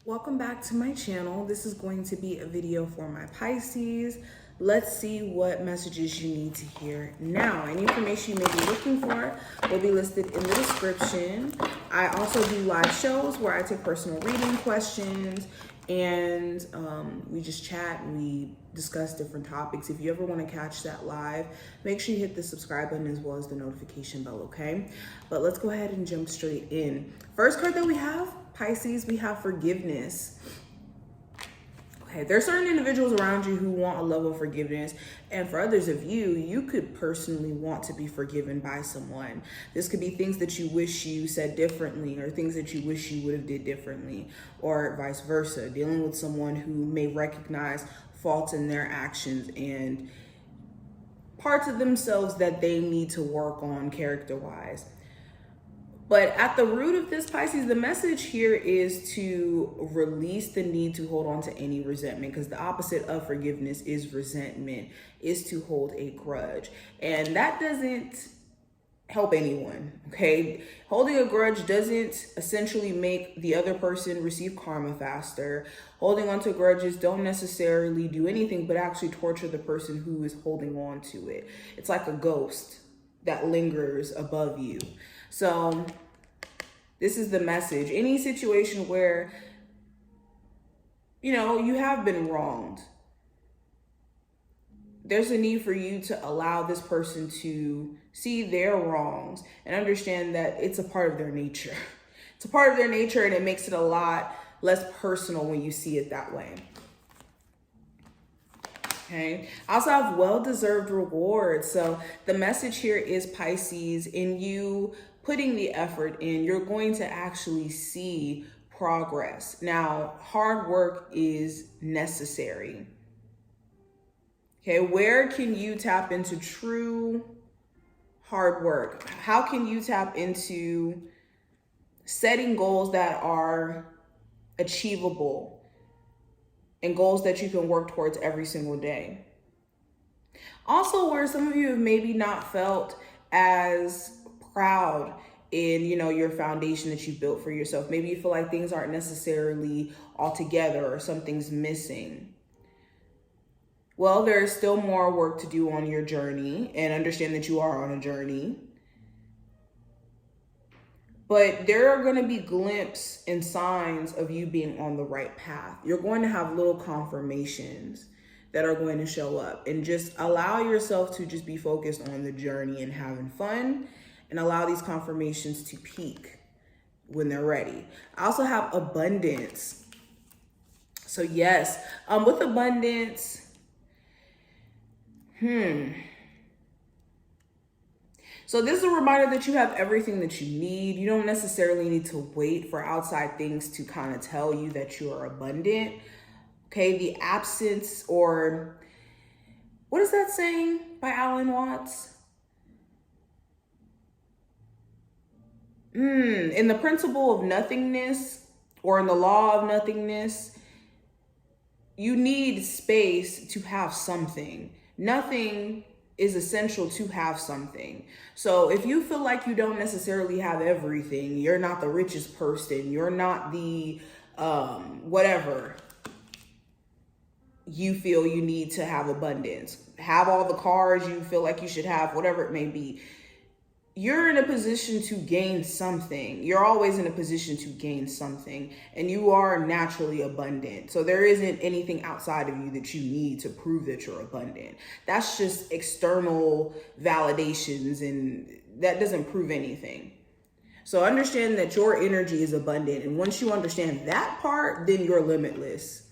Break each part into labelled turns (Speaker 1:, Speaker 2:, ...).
Speaker 1: Welcome back to my channel. This is going to be a video for my Pisces. Let's see what messages you need to hear now. Any information you may be looking for will be listed in the description. I also do live shows where I take personal reading questions and we just chat and we discuss different topics. If you ever want to catch that live, make sure you hit the subscribe button as well as the notification bell, okay? But let's go ahead and jump straight in. First card that we have, Pisces, we have forgiveness. Okay, there are certain individuals around you who want a level of forgiveness, and for others of you, you could personally want to be forgiven by someone. This could be things that you wish you said differently, or things that you wish you would have did differently, or vice versa, dealing with someone who may recognize faults in their actions and parts of themselves that they need to work on character-wise. But at the root of this, Pisces, the message here is to release the need to hold on to any resentment, because the opposite of forgiveness is resentment, is to hold a grudge. And that doesn't help anyone, okay? Holding a grudge doesn't essentially make the other person receive karma faster. Holding on to grudges don't necessarily do anything but actually torture the person who is holding on to it. It's like a ghost that lingers above you. So this is the message. Any situation where, you have been wronged, there's a need for you to allow this person to see their wrongs and understand that it's a part of their nature. It's a part of their nature, and it makes it a lot less personal when you see it that way. Okay. I also have well-deserved rewards. So the message here is, Pisces, in you putting the effort in, you're going to actually see progress. Now, hard work is necessary. Okay. Where can you tap into true hard work? How can you tap into setting goals that are achievable and goals that you can work towards every single day? Also, where some of you have maybe not felt as proud in, your foundation that you built for yourself. Maybe you feel like things aren't necessarily all together or something's missing. Well, there is still more work to do on your journey, and understand that you are on a journey. But there are going to be glimpses and signs of you being on the right path. You're going to have little confirmations that are going to show up, and just allow yourself to just be focused on the journey and having fun, and allow these confirmations to peak when they're ready. I also have abundance. So yes, with abundance, so this is a reminder that you have everything that you need. You don't necessarily need to wait for outside things to kind of tell you that you are abundant. Okay, the absence, or what is that saying by Alan Watts? In the principle of nothingness, or in the law of nothingness, you need space to have something. Nothing is essential to have something. So if you feel like you don't necessarily have everything, you're not the richest person, you're not the whatever, you feel you need to have abundance, have all the cars you feel like you should have, whatever it may be, you're in a position to gain something. You're always in a position to gain something, and you are naturally abundant. So there isn't anything outside of you that you need to prove that you're abundant. That's just external validations, and that doesn't prove anything. So understand that your energy is abundant, and once you understand that part, then you're limitless.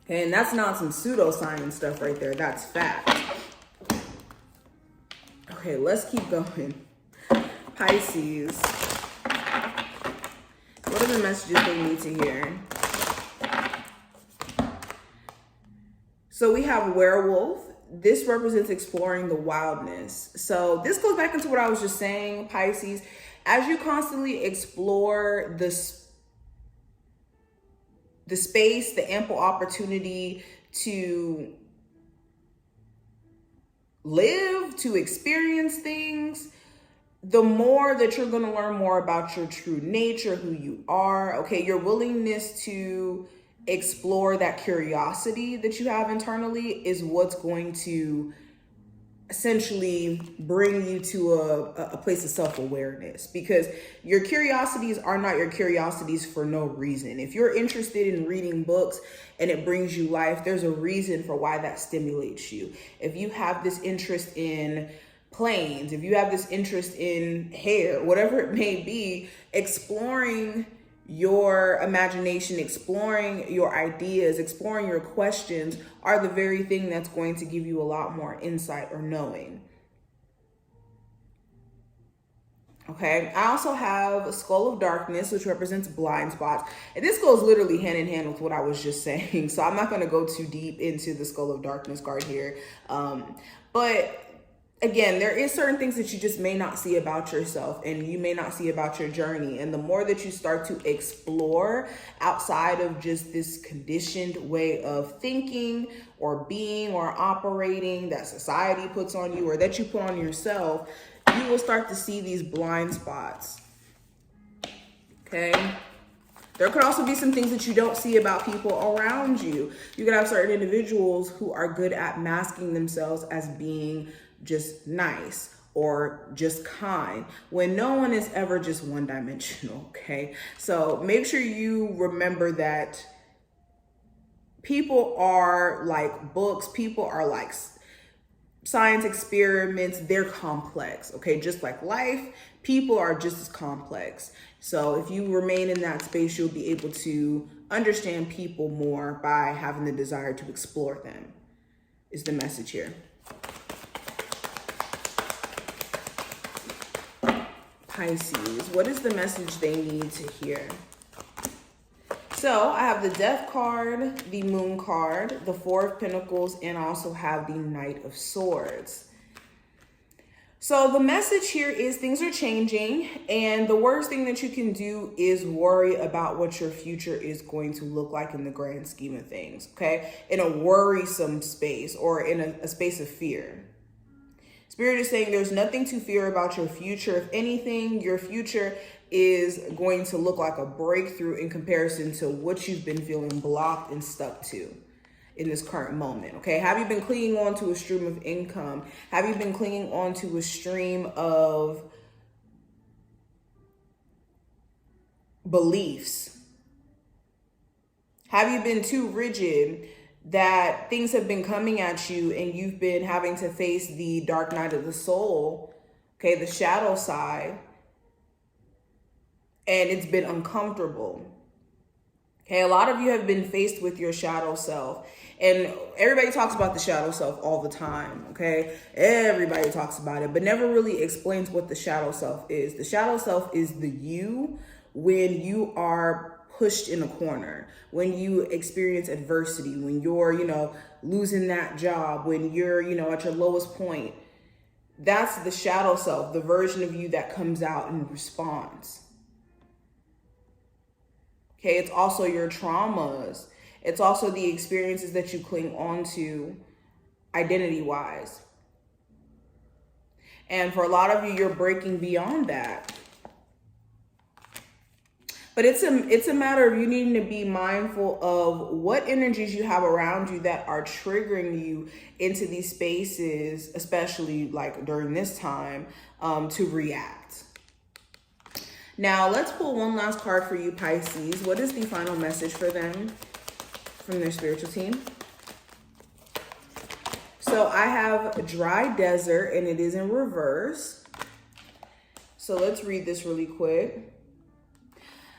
Speaker 1: Okay, and that's not some pseudoscience stuff right there. That's fact. Okay, let's keep going. Pisces, what are the messages they need to hear? So we have werewolf. This represents exploring the wildness. So this goes back into what I was just saying, Pisces. As you constantly explore the space, the ample opportunity to live, to experience things, the more that you're going to learn more about your true nature, who you are, okay, your willingness to explore that curiosity that you have internally is what's going to essentially bring you to a place of self-awareness, because your curiosities are not your curiosities for no reason. If you're interested in reading books and it brings you life, there's a reason for why that stimulates you. If you have this interest in planes, if you have this interest in hair, whatever it may be, exploring your imagination, exploring your ideas, exploring your questions are the very thing that's going to give you a lot more insight or knowing. Okay, I also have a skull of darkness, which represents blind spots. And this goes literally hand in hand with what I was just saying. So I'm not going to go too deep into the skull of darkness card here. But again, there is certain things that you just may not see about yourself, and you may not see about your journey. And the more that you start to explore outside of just this conditioned way of thinking or being or operating that society puts on you or that you put on yourself, you will start to see these blind spots. Okay. There could also be some things that you don't see about people around you. You could have certain individuals who are good at masking themselves as being just nice or just kind, when no one is ever just one-dimensional, okay? So make sure you remember that people are like books, people are like science experiments, they're complex, okay? Just like life, people are just as complex. So if you remain in that space, you'll be able to understand people more by having the desire to explore them, is the message here. Pisces, what is the message they need to hear? So I have the Death card, the Moon card, the Four of Pentacles, and I also have the Knight of Swords. So the message here is things are changing, and the worst thing that you can do is worry about what your future is going to look like in the grand scheme of things, okay? In a worrisome space or in a space of fear. Spirit is saying there's nothing to fear about your future. If anything, your future is going to look like a breakthrough in comparison to what you've been feeling blocked and stuck to in this current moment, okay? Have you been clinging on to a stream of income? Have you been clinging on to a stream of beliefs? Have you been too rigid that things have been coming at you and you've been having to face the dark night of the soul, okay, the shadow side, and it's been uncomfortable? Okay, a lot of you have been faced with your shadow self, and everybody talks about the shadow self all the time, okay? Everybody talks about it, but never really explains what the shadow self is. The shadow self is the you when you are pushed in a corner, when you experience adversity, when you're, losing that job, when you're, at your lowest point. That's the shadow self, the version of you that comes out and responds. Okay, it's also your traumas. It's also the experiences that you cling on to identity-wise. And for a lot of you, you're breaking beyond that. But it's a matter of you needing to be mindful of what energies you have around you that are triggering you into these spaces, especially like during this time, to react. Now, let's pull one last card for you, Pisces. What is the final message for them from their spiritual team? So I have dry desert, and it is in reverse. So let's read this really quick.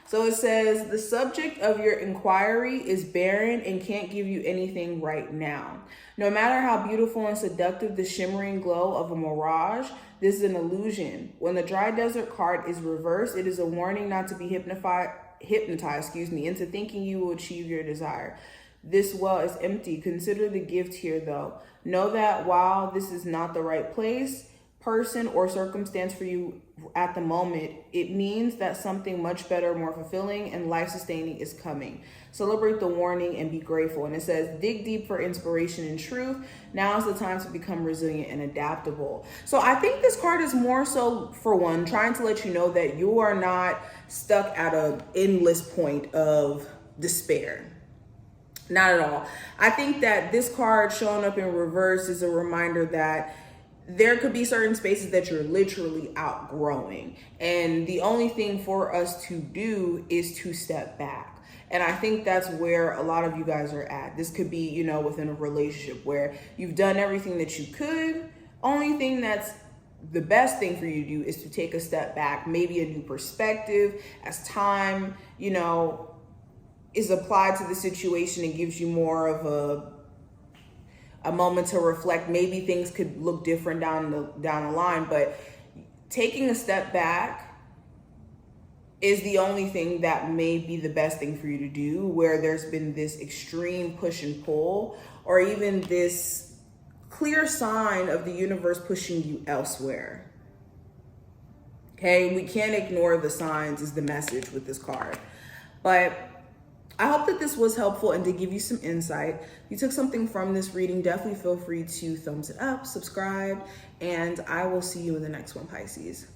Speaker 1: So it says, the subject of your inquiry is barren and can't give you anything right now. No matter how beautiful and seductive the shimmering glow of a mirage, this is an illusion. When the dry desert card is reversed, it is a warning not to be hypnotized into thinking you will achieve your desire. This well is empty. Consider the gift here, though. Know that while this is not the right place, person or circumstance for you at the moment, it means that something much better, more fulfilling, and life-sustaining is coming. Celebrate the warning and be grateful. And it says, dig deep for inspiration and truth. Now is the time to become resilient and adaptable. So I think this card is more so, for one, trying to let you know that you are not stuck at an endless point of despair. Not at all. I think that this card showing up in reverse is a reminder that there could be certain spaces that you're literally outgrowing. And the only thing for us to do is to step back. And I think that's where a lot of you guys are at. This could be, you know, within a relationship where you've done everything that you could. Only thing that's the best thing for you to do is to take a step back, maybe a new perspective as time, you know, is applied to the situation and gives you more of a moment to reflect. Maybe things could look different down the line, but taking a step back is the only thing that may be the best thing for you to do, where there's been this extreme push and pull, or even this clear sign of the universe pushing you elsewhere. Okay, we can't ignore the signs is the message with this card. But I hope that this was helpful and to give you some insight. If you took something from this reading, definitely feel free to thumbs it up, subscribe, and I will see you in the next one, Pisces.